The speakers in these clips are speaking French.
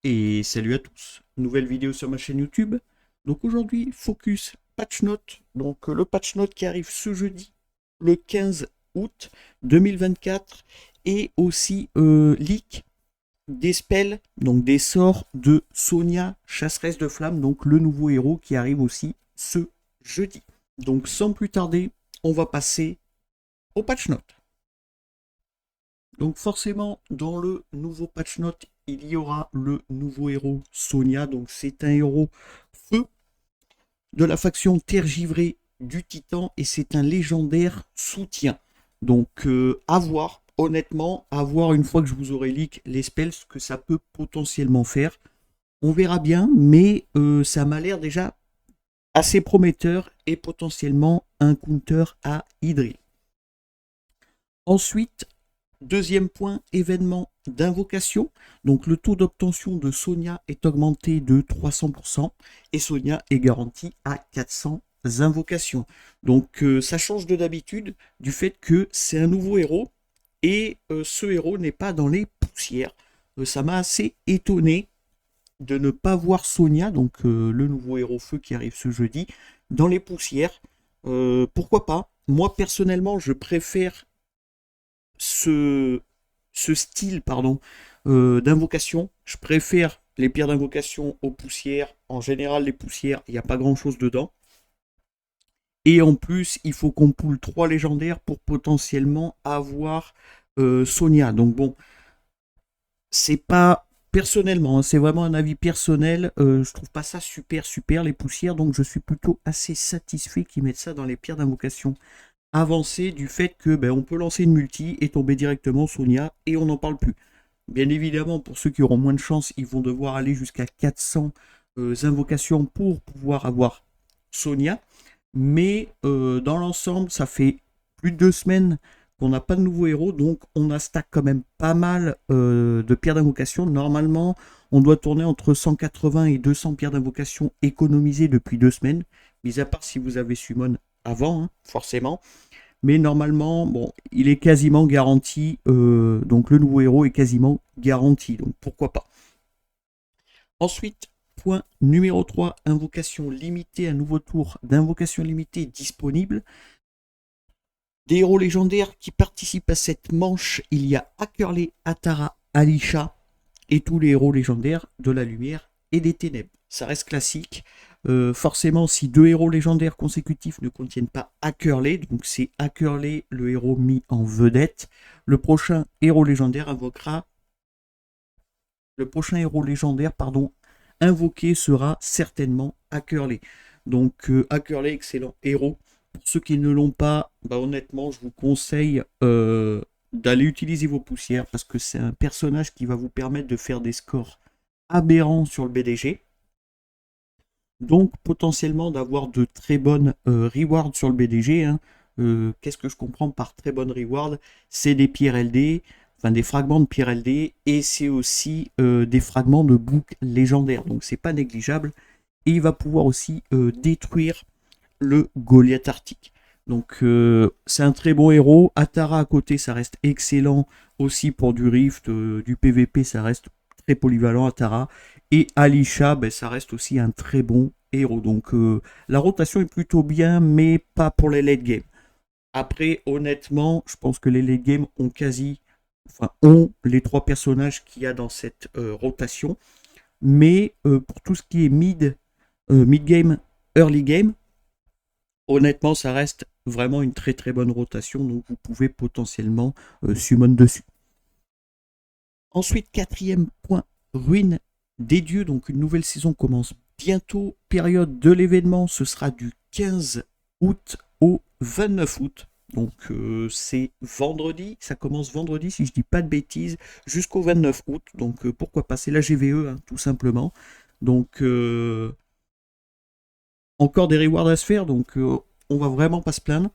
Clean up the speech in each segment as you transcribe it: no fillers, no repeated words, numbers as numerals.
Et salut à tous, nouvelle vidéo sur ma chaîne YouTube. Donc aujourd'hui, focus patch note. Donc le patch note qui arrive ce jeudi, le 15 août 2024. Et aussi leak des spells, donc des sorts de Sonia, chasseresse de flammes, donc le nouveau héros qui arrive aussi ce jeudi. Donc sans plus tarder, on va passer au patch note. Donc forcément, dans le nouveau patch note, il y aura le nouveau héros Sonia. Donc c'est un héros feu de la faction tergivrée du Titan et c'est un légendaire soutien. Donc à voir, honnêtement, à voir une fois que je vous aurai leak les spells, ce que ça peut potentiellement faire. On verra bien, mais ça m'a l'air déjà assez prometteur et potentiellement un counter à Hydril. Ensuite, deuxième point, événement d'invocation. Donc le taux d'obtention de Sonia est augmenté de 300% et Sonia est garantie à 400 invocations. Donc ça change de d'habitude du fait que c'est un nouveau héros et ce héros n'est pas dans les poussières. Ça m'a assez étonné de ne pas voir Sonia, donc le nouveau héros feu qui arrive ce jeudi, dans les poussières. Pourquoi pas? Moi personnellement, je préfère ce, ce style d'invocation. Je préfère les pierres d'invocation aux poussières. En général, les poussières, il n'y a pas grand-chose dedans. Et en plus, il faut qu'on poule 3 légendaires pour potentiellement avoir Sonia. Donc bon, c'est pas personnellement, hein, c'est vraiment un avis personnel. Je trouve pas ça super les poussières. Donc je suis plutôt assez satisfait qu'ils mettent ça dans les pierres d'invocation avancé du fait que on peut lancer une multi et tomber directement Sonia et on n'en parle plus. Bien évidemment, pour ceux qui auront moins de chance, ils vont devoir aller jusqu'à 400 invocations pour pouvoir avoir Sonia. Mais dans l'ensemble, ça fait plus de 2 semaines qu'on n'a pas de nouveau héros, donc on a stack quand même pas mal de pierres d'invocation. Normalement, on doit tourner entre 180 et 200 pierres d'invocation économisées depuis 2 semaines, mis à part si vous avez summon avant, hein, forcément. Mais normalement, bon, il est quasiment garanti. Donc le nouveau héros est quasiment garanti. Donc pourquoi pas. Ensuite, point numéro 3, invocation limitée, un nouveau tour d'invocation limitée disponible. Des héros légendaires qui participent à cette manche, il y a Ackerley, Atara, Alisha et tous les héros légendaires de la lumière et des ténèbres. Ça reste classique. Forcément, si 2 héros légendaires consécutifs ne contiennent pas Ackerley, donc c'est Ackerley le héros mis en vedette, le prochain héros légendaire invoquera. Le prochain héros légendaire, invoqué sera certainement Ackerley. Donc Ackerley, excellent héros. Pour ceux qui ne l'ont pas, honnêtement, je vous conseille d'aller utiliser vos poussières parce que c'est un personnage qui va vous permettre de faire des scores aberrants sur le BDG. Donc potentiellement d'avoir de très bonnes rewards sur le BDG. Hein. Qu'est-ce que je comprends par très bonnes rewards? C'est des pierres LD, enfin des fragments de pierres LD, et c'est aussi des fragments de boucles légendaires. Donc c'est pas négligeable. Et il va pouvoir aussi détruire le Goliath Arctique. Donc c'est un très bon héros. Atara à côté, ça reste excellent aussi pour du Rift, du PVP, ça reste très polyvalent Atara. Et Alisha, ça reste aussi un très bon héros. Donc la rotation est plutôt bien, mais pas pour les late game. Après, honnêtement, je pense que les late game ont les 3 personnages qu'il y a dans cette rotation. Mais pour tout ce qui est mid game, early game, honnêtement, ça reste vraiment une très bonne rotation, donc vous pouvez potentiellement summon dessus. Ensuite, quatrième point, ruine des dieux, donc une nouvelle saison commence bientôt. Période de l'événement, ce sera du 15 août au 29 août. Donc c'est vendredi, ça commence vendredi si je dis pas de bêtises, jusqu'au 29 août. Donc pourquoi pas, c'est la GVE hein, tout simplement. Donc encore des rewards à se faire, donc on va vraiment pas se plaindre.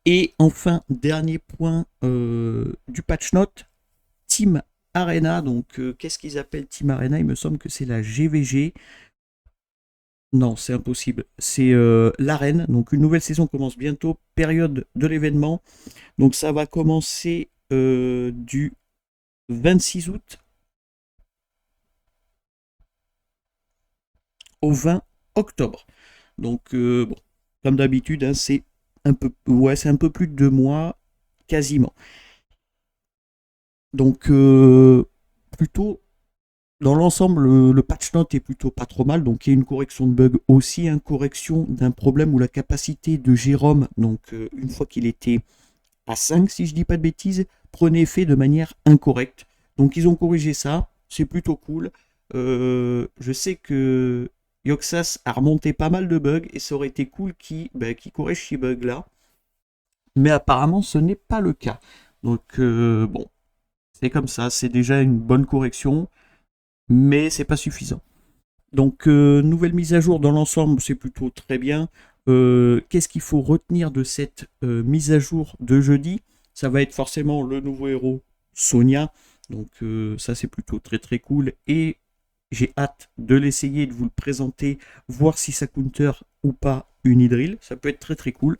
Et enfin, dernier point du patch note, Team Arena. Donc, qu'est-ce qu'ils appellent Team Arena? Il me semble que c'est la GVG. Non, c'est impossible. C'est l'arène. Donc, une nouvelle saison commence bientôt. Période de l'événement. Donc, ça va commencer du 26 août au 20 octobre. Donc, bon, comme d'habitude, hein, c'est c'est un peu plus de 2 mois, quasiment. Donc, plutôt, dans l'ensemble, le patch note est plutôt pas trop mal. Donc, il y a une correction de bug aussi, une correction d'un problème où la capacité de Jérôme, donc une fois qu'il était à 5, si je dis pas de bêtises, prenait effet de manière incorrecte. Donc, ils ont corrigé ça. C'est plutôt cool. Je sais que Yoxas a remonté pas mal de bugs et ça aurait été cool qu'il corrige ces bugs-là. Mais apparemment, ce n'est pas le cas. Donc, bon, c'est comme ça. C'est déjà une bonne correction, mais c'est pas suffisant. Donc, nouvelle mise à jour dans l'ensemble, c'est plutôt très bien. Qu'est-ce qu'il faut retenir de cette mise à jour de jeudi? Ça va être forcément le nouveau héros Sonia. Donc, ça, c'est plutôt très très cool. Et j'ai hâte de l'essayer, de vous le présenter, voir si ça counter ou pas une hydrille. Ça peut être très très cool.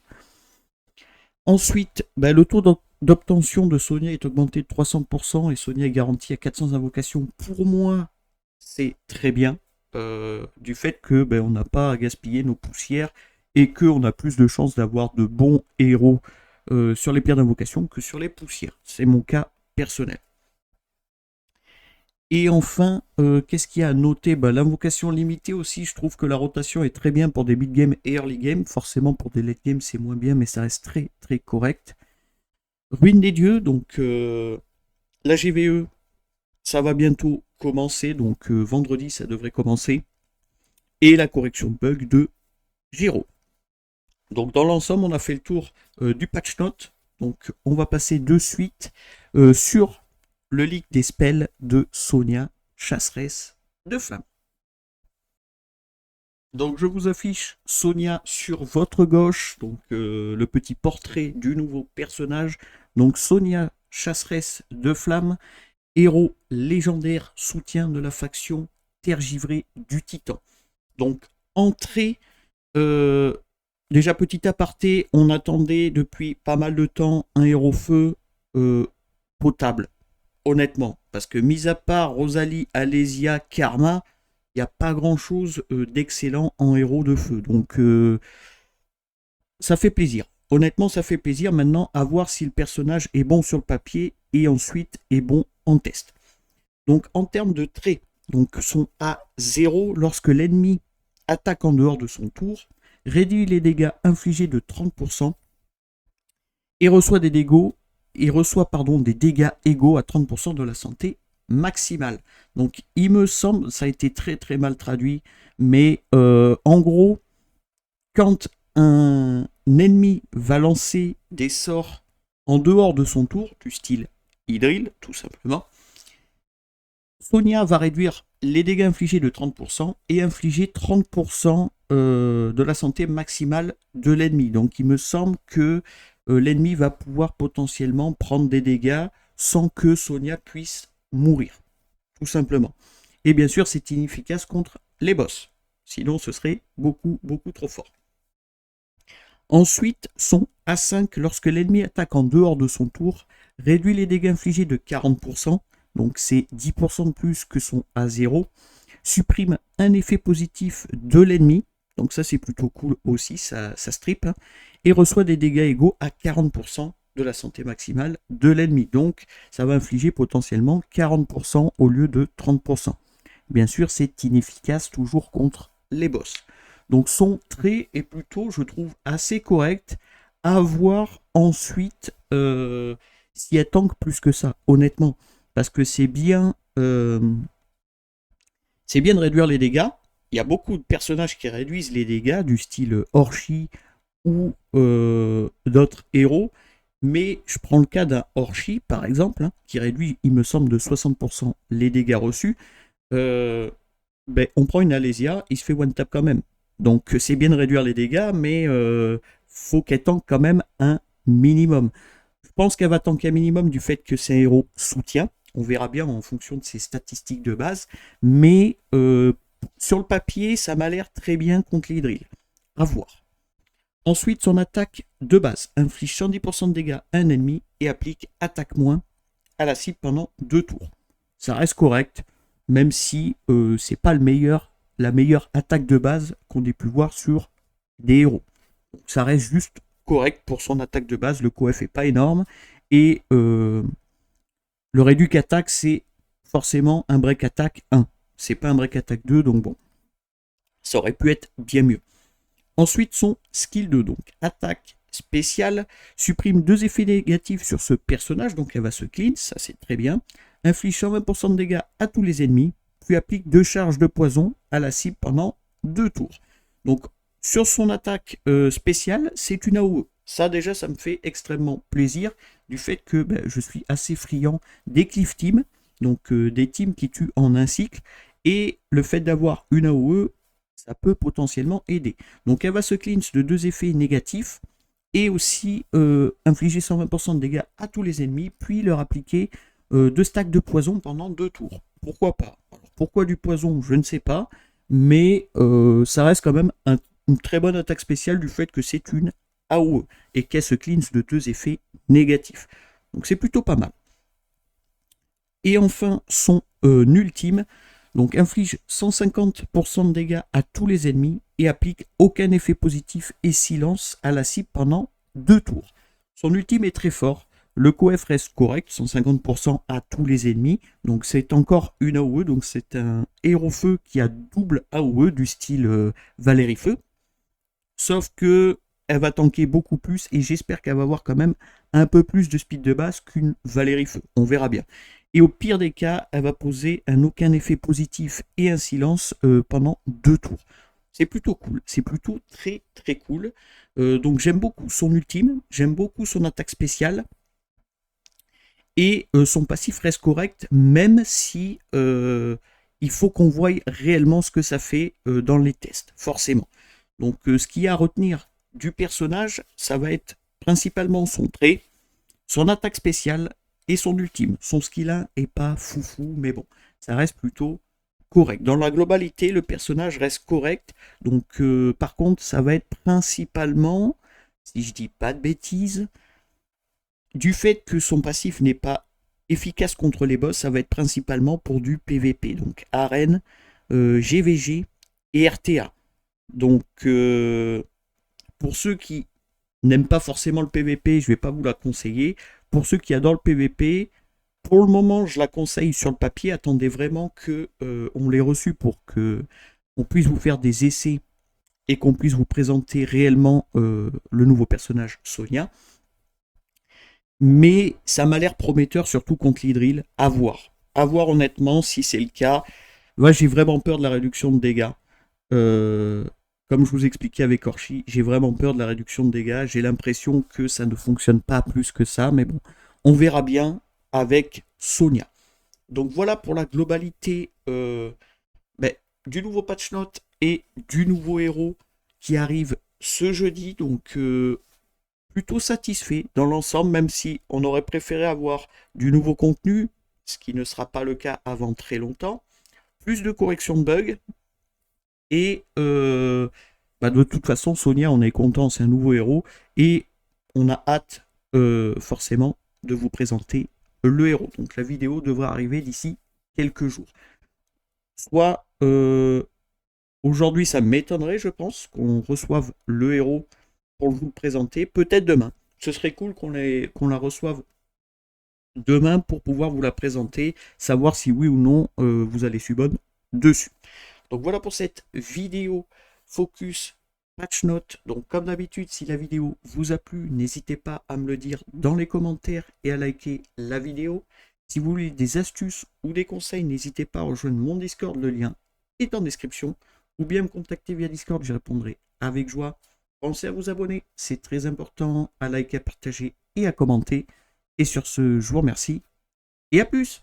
Ensuite, le taux d'obtention de Sonia est augmenté de 300% et Sonia est garantie à 400 invocations. Pour moi, c'est très bien. Du fait que on n'a pas à gaspiller nos poussières et qu'on a plus de chances d'avoir de bons héros sur les pierres d'invocation que sur les poussières. C'est mon cas personnel. Et enfin, qu'est-ce qu'il y a à noter? L'invocation limitée aussi, je trouve que la rotation est très bien pour des mid game et early game. Forcément pour des late game c'est moins bien, mais ça reste très très correct. Ruine des dieux, donc la GVE, ça va bientôt commencer, donc vendredi ça devrait commencer. Et la correction de bug de Giro. Donc dans l'ensemble, on a fait le tour du patch note. Donc on va passer de suite sur le leak des spells de Sonia, chasseresse de flammes. Donc je vous affiche Sonia sur votre gauche, donc le petit portrait du nouveau personnage. Donc Sonia, chasseresse de flammes, héros légendaire, soutien de la faction tergivrée du Titan. Donc entrée, déjà petit aparté, on attendait depuis pas mal de temps un héros feu potable, honnêtement. Parce que mis à part Rosalie, Alésia, Karma, il n'y a pas grand chose d'excellent en héros de feu. Donc ça fait plaisir. Honnêtement, ça fait plaisir. Maintenant, à voir si le personnage est bon sur le papier et ensuite est bon en test. Donc en termes de traits, donc sont à 0 lorsque l'ennemi attaque en dehors de son tour, réduit les dégâts infligés de 30% et reçoit des dégâts, des dégâts égaux à 30% de la santé maximale. Donc il me semble, ça a été très très mal traduit, mais en gros, quand un ennemi va lancer des sorts en dehors de son tour, du style Hydril, tout simplement, Sonia va réduire les dégâts infligés de 30% et infliger 30% de la santé maximale de l'ennemi. Donc il me semble que l'ennemi va pouvoir potentiellement prendre des dégâts sans que Sonia puisse mourir, tout simplement. Et bien sûr, c'est inefficace contre les boss. Sinon, ce serait beaucoup, beaucoup trop fort. Ensuite, son A5, lorsque l'ennemi attaque en dehors de son tour, réduit les dégâts infligés de 40%, donc c'est 10% de plus que son A0, supprime un effet positif de l'ennemi, donc ça c'est plutôt cool aussi, ça strip, hein, et reçoit des dégâts égaux à 40% de la santé maximale de l'ennemi. Donc ça va infliger potentiellement 40% au lieu de 30%. Bien sûr, c'est inefficace toujours contre les boss. Donc son trait est plutôt, je trouve, assez correct. À voir ensuite s'il y a tank plus que ça, honnêtement. Parce que c'est bien de réduire les dégâts. Il y a beaucoup de personnages qui réduisent les dégâts, du style Orchi ou d'autres héros. Mais je prends le cas d'un Orchi, par exemple, hein, qui réduit, il me semble, de 60% les dégâts reçus. On prend une Alésia, il se fait one tap quand même. Donc c'est bien de réduire les dégâts, mais faut qu'elle tank quand même un minimum. Je pense qu'elle va tanker un minimum du fait que c'est un héros soutien. On verra bien en fonction de ses statistiques de base. Mais sur le papier, ça m'a l'air très bien contre l'Hydril. À voir. Ensuite, son attaque de base inflige 110% de dégâts à un ennemi et applique attaque moins à la cible pendant 2 tours. Ça reste correct, même si c'est pas le meilleur la meilleure attaque de base qu'on ait pu voir sur des héros. Donc, ça reste juste correct pour son attaque de base, le coef est pas énorme, et le réduc attaque, c'est forcément un break attack 1. C'est pas un break attack 2, donc bon, ça aurait pu être bien mieux. Ensuite, son skill 2, donc attaque spéciale, supprime 2 effets négatifs sur ce personnage, donc elle va se clean, ça c'est très bien. Inflige 120% de dégâts à tous les ennemis, puis applique 2 charges de poison à la cible pendant 2 tours. Donc sur son attaque spéciale, c'est une AOE. Ça déjà, ça me fait extrêmement plaisir du fait que je suis assez friand des cliff teams, donc des teams qui tuent en un cycle, et le fait d'avoir une AOE, ça peut potentiellement aider. Donc elle va se cleanse de 2 effets négatifs, et aussi infliger 120% de dégâts à tous les ennemis, puis leur appliquer 2 stacks de poison pendant 2 tours. Pourquoi pas? Alors, pourquoi du poison? Je ne sais pas, mais ça reste quand même une très bonne attaque spéciale du fait que c'est une AOE et qu'elle se cleanse de 2 effets négatifs. Donc c'est plutôt pas mal. Et enfin, son ultime, donc inflige 150% de dégâts à tous les ennemis et applique aucun effet positif et silence à la cible pendant 2 tours. Son ultime est très fort, le coef reste correct, 150% à tous les ennemis, donc c'est encore une AOE, donc c'est un héros feu qui a double AOE du style Valérie Feu, sauf que elle va tanker beaucoup plus et j'espère qu'elle va avoir quand même un peu plus de speed de base qu'une Valérie Feu, on verra bien. Et au pire des cas, elle va poser un aucun effet positif et un silence pendant 2 tours. C'est plutôt cool, c'est plutôt très très cool. Donc j'aime beaucoup son ultime, j'aime beaucoup son attaque spéciale. Et son passif reste correct, même si il faut qu'on voie réellement ce que ça fait dans les tests, forcément. Donc ce qu'il y a à retenir du personnage, ça va être principalement son trait, son attaque spéciale et son ultime. Son skill 1 est pas foufou, mais bon, ça reste plutôt correct. Dans la globalité, le personnage reste correct. Donc par contre, ça va être principalement, si je dis pas de bêtises, du fait que son passif n'est pas efficace contre les boss, ça va être principalement pour du PVP. Donc arène, GVG et RTA. Donc pour ceux qui n'aiment pas forcément le PVP, je ne vais pas vous la conseiller. Pour ceux qui adorent le PVP, pour le moment, je la conseille sur le papier. Attendez vraiment que on l'ait reçu pour que on puisse vous faire des essais et qu'on puisse vous présenter réellement le nouveau personnage Sonia. Mais ça m'a l'air prometteur, surtout contre l'Hydril. À voir. À voir honnêtement si c'est le cas. Moi, j'ai vraiment peur de la réduction de dégâts. Comme je vous expliquais avec Orchi, j'ai vraiment peur de la réduction de dégâts. J'ai l'impression que ça ne fonctionne pas plus que ça. Mais bon, on verra bien avec Sonia. Donc voilà pour la globalité du nouveau patch note et du nouveau héros qui arrive ce jeudi. Donc plutôt satisfait dans l'ensemble, même si on aurait préféré avoir du nouveau contenu, ce qui ne sera pas le cas avant très longtemps, plus de corrections de bugs, et de toute façon, Sonia, on est content, c'est un nouveau héros, et on a hâte forcément de vous présenter le héros. Donc la vidéo devra arriver d'ici quelques jours. Soit aujourd'hui, ça m'étonnerait, je pense, qu'on reçoive le héros pour vous le présenter, peut-être demain. Ce serait cool qu'on la reçoive demain pour pouvoir vous la présenter, savoir si oui ou non vous allez subonne dessus. Donc voilà pour cette vidéo focus patch note. Donc comme d'habitude, si la vidéo vous a plu, n'hésitez pas à me le dire dans les commentaires et à liker la vidéo. Si vous voulez des astuces ou des conseils, n'hésitez pas à rejoindre mon Discord, le lien est en description, ou bien me contacter via Discord, j'y répondrai avec joie. Pensez à vous abonner, c'est très important, à liker, à partager et à commenter. Et sur ce, je vous remercie et à plus!